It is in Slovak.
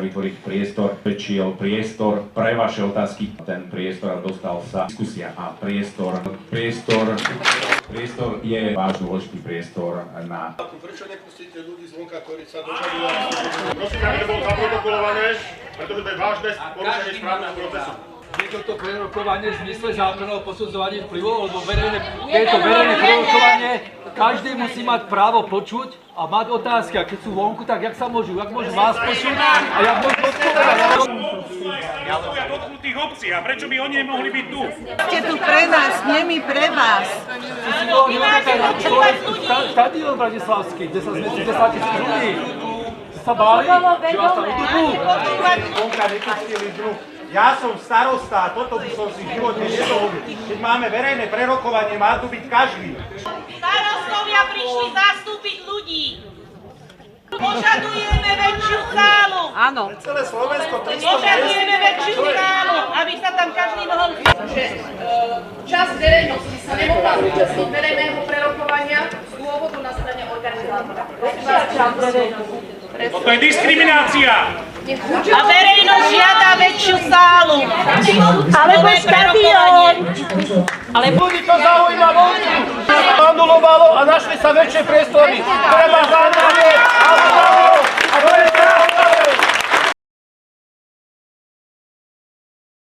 vytvoriť priestor, väčšiel priestor pre vaše otázky. Ten priestor dostal sa diskusia a priestor je váš dôležitý priestor na... Prečo nepustíte ľudí zvonka, ktorí sa dožadujú? Prosím, aby to bolo zaprotokolované, pretože to je vážne porušenie správneho procesu. Je toto prerokovanie v zmysle zákona o posudzovaní vplyvov, lebo je to verejné prerokovanie, každý musí mať právo počuť a mať otázky, a keď sú vonku, tak jak môžu vás počuť a jak môžu odpovedať. Ja dotknutých obcí, a prečo by oni nemohli byť tu? Ste tu pre nás, nie my pre vás. Štadión bratislavský, 10 000 ľudí. Sa báli, že vás tam udupú. Vonka nepustili druh. Ja som starosta, toto by som si v živote nedovolil. Keď máme verejné prerokovanie, má tu byť každý. Starostovia prišli zastúpiť ľudí. Požadujeme väčšiu sálu. Áno. Celé Slovensko 300 Požadujeme väčšiu sálu, aby sa tam každý mohol... Časť verejnosti sa nemohla zúčastniť verejného prerokovania z dôvodu na strane organizátora. Toto je diskriminácia! A verejnosť žiada väčšiu sálu. Alebo štadión. Ale ľudí to zaujíma vonku. Anulovalo a našli sa väčšie priestory. Treba zároveň